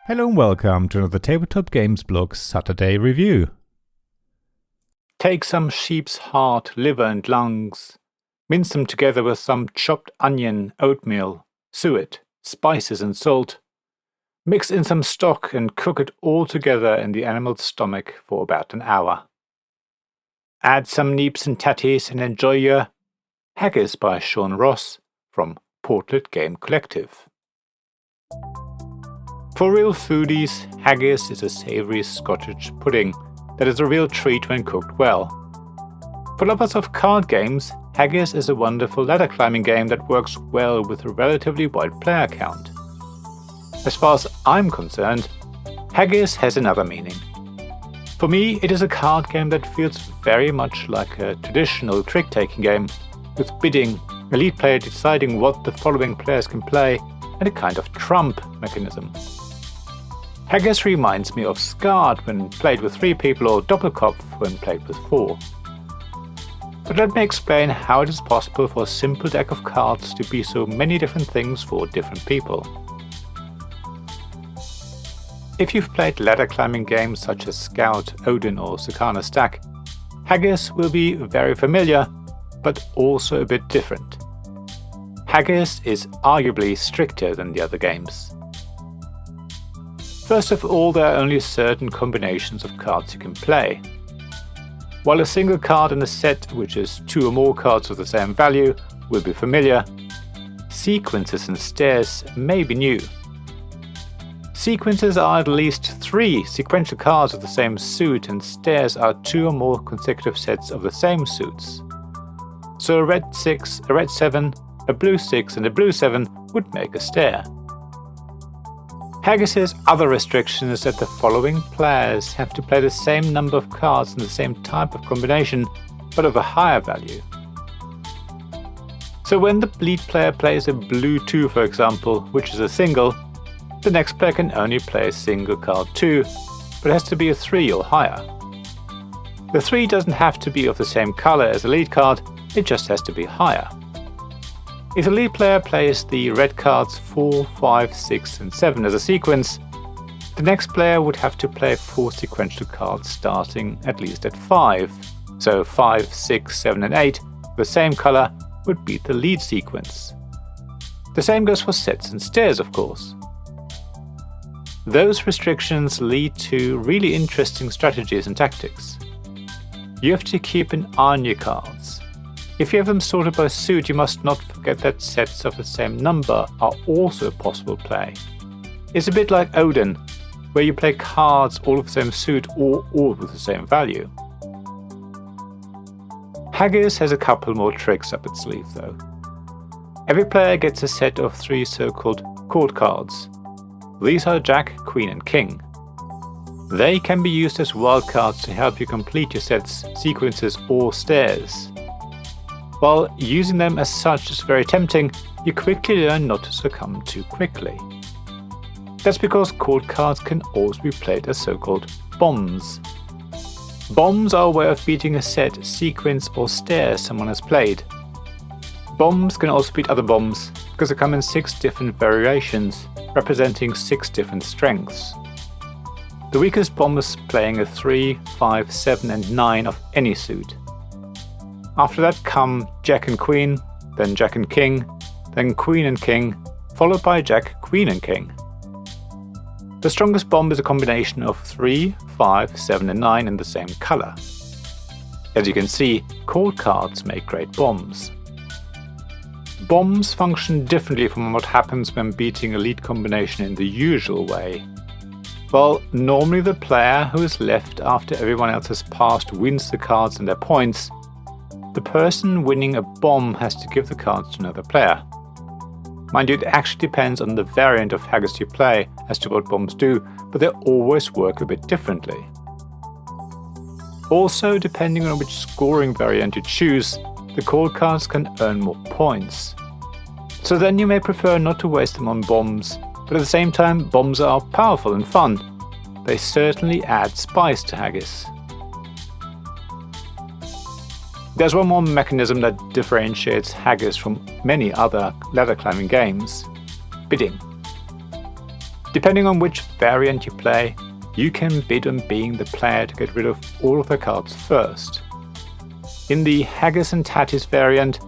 Hello and welcome to another Tabletop Games blog Saturday review. Take some sheep's heart, liver and lungs, mince them together with some chopped onion, oatmeal, suet, spices and salt. Mix in some stock and cook it all together in the animal's stomach for about an hour. Add some neeps and tatties and enjoy your Haggis by Sean Ross from Portlet Game Collective. For real foodies, haggis is a savoury Scottish pudding that is a real treat when cooked well. For lovers of card games, haggis is a wonderful ladder climbing game that works well with a relatively wide player count. As far as I'm concerned, haggis has another meaning. For me, it is a card game that feels very much like a traditional trick-taking game, with bidding, a lead player deciding what the following players can play, and a kind of trump mechanism. Haggis reminds me of Scard when played with 3 people or Doppelkopf when played with 4. But let me explain how it is possible for a simple deck of cards to be so many different things for different people. If you've played ladder climbing games such as Scout, Odin or Sakana Stack, Haggis will be very familiar, but also a bit different. Haggis is arguably stricter than the other games. First of all, there are only certain combinations of cards you can play. While a single card in a set, which is 2 or more cards of the same value, will be familiar, sequences and stairs may be new. Sequences are at least 3 sequential cards of the same suit, and stairs are 2 or more consecutive sets of the same suits. So a red 6, a red 7, a blue 6 and a blue 7 would make a stair. Haggis's other restriction is that the following players have to play the same number of cards in the same type of combination, but of a higher value. So when the lead player plays a blue 2, for example, which is a single, the next player can only play a single card 2, but it has to be a 3 or higher. The 3 doesn't have to be of the same color as the lead card, it just has to be higher. If the lead player plays the red cards 4, 5, 6 and 7 as a sequence, the next player would have to play 4 sequential cards starting at least at 5. So 5, 6, 7 and 8, the same color, would be the lead sequence. The same goes for sets and stairs, of course. Those restrictions lead to really interesting strategies and tactics. You have to keep an eye on your cards. If you have them sorted by suit, you must not forget that sets of the same number are also a possible play. It's a bit like Odin, where you play cards all of the same suit or all with the same value. Haggis has a couple more tricks up its sleeve though. Every player gets a set of 3 so-called court cards. These are Jack, Queen and King. They can be used as wildcards to help you complete your sets, sequences or stairs. While using them as such is very tempting, you quickly learn not to succumb too quickly. That's because court cards can also be played as so-called bombs. Bombs are a way of beating a set, sequence or stair someone has played. Bombs can also beat other bombs because they come in 6 different variations, representing 6 different strengths. The weakest bomb is playing a 3, 5, 7 and 9 of any suit. After that come Jack and Queen, then Jack and King, then Queen and King, followed by Jack, Queen and King. The strongest bomb is a combination of 3, 5, 7 and 9 in the same color. As you can see, court cards make great bombs. Bombs function differently from what happens when beating a lead combination in the usual way. Well, normally the player who is left after everyone else has passed wins the cards and their points. The person winning a bomb has to give the cards to another player. Mind you, it actually depends on the variant of Haggis you play as to what bombs do, but they always work a bit differently. Also, depending on which scoring variant you choose, the court cards can earn more points. So then you may prefer not to waste them on bombs, but at the same time bombs are powerful and fun. They certainly add spice to Haggis. There's one more mechanism that differentiates Haggis from many other ladder climbing games: bidding. Depending on which variant you play, you can bid on being the player to get rid of all of the cards first. In the Haggis and Tatties variant,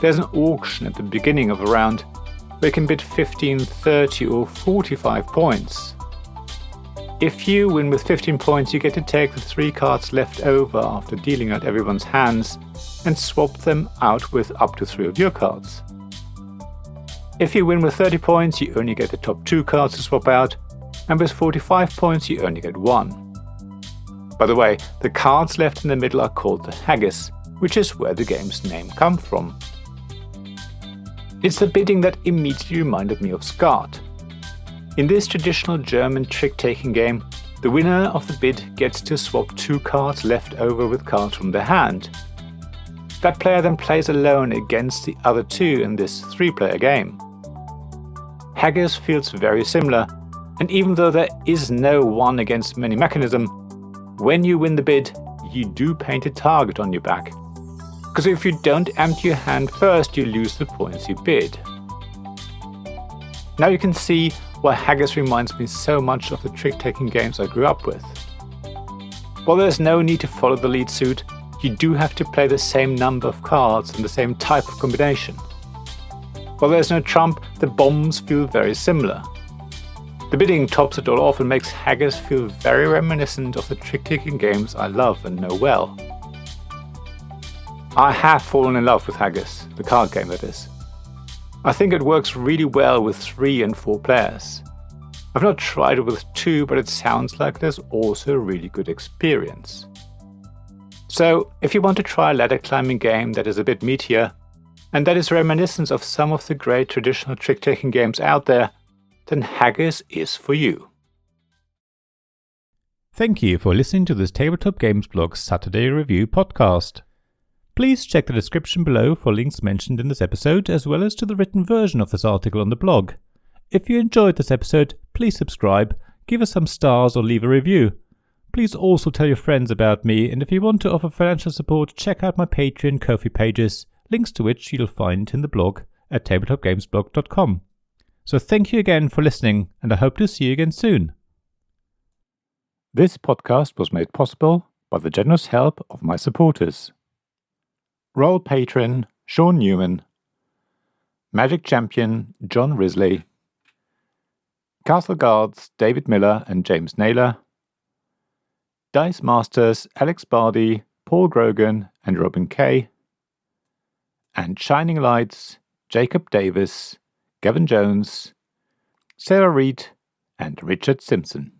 there's an auction at the beginning of a round where you can bid 15, 30 or 45 points. If you win with 15 points, you get to take the 3 cards left over after dealing out everyone's hands and swap them out with up to 3 of your cards. If you win with 30 points, you only get the top 2 cards to swap out, and with 45 points you only get 1. By the way, the cards left in the middle are called the Haggis, which is where the game's name comes from. It's the bidding that immediately reminded me of Skat. In this traditional German trick-taking game, the winner of the bid gets to swap 2 cards left over with cards from their hand. That player then plays alone against the other 2 in this 3-player game. Haggis feels very similar, and even though there is no one against many mechanism, when you win the bid, you do paint a target on your back. Because if you don't empty your hand first, you lose the points you bid. Now you can see why Haggis reminds me so much of the trick-taking games I grew up with. While there's no need to follow the lead suit, you do have to play the same number of cards and the same type of combination. While there's no trump, the bombs feel very similar. The bidding tops it all off and makes Haggis feel very reminiscent of the trick-taking games I love and know well. I have fallen in love with Haggis, the card game that is. I think it works really well with 3 and 4 players. I've not tried it with 2, but it sounds like there's also a really good experience. So, if you want to try a ladder climbing game that is a bit meatier, and that is reminiscent of some of the great traditional trick-taking games out there, then Haggis is for you. Thank you for listening to this Tabletop Games Blog Saturday Review podcast. Please check the description below for links mentioned in this episode, as well as to the written version of this article on the blog. If you enjoyed this episode, please subscribe, give us some stars or leave a review. Please also tell your friends about me, and if you want to offer financial support, check out my Patreon and Ko-fi pages, links to which you'll find in the blog at tabletopgamesblog.com. So thank you again for listening, and I hope to see you again soon. This podcast was made possible by the generous help of my supporters. Royal Patron Sean Newman, Magic Champion John Risley, Castle Guards David Miller and James Naylor, Dice Masters Alex Bardi, Paul Grogan and Robin Kay, and Shining Lights Jacob Davis, Gavin Jones, Sarah Reed and Richard Simpson.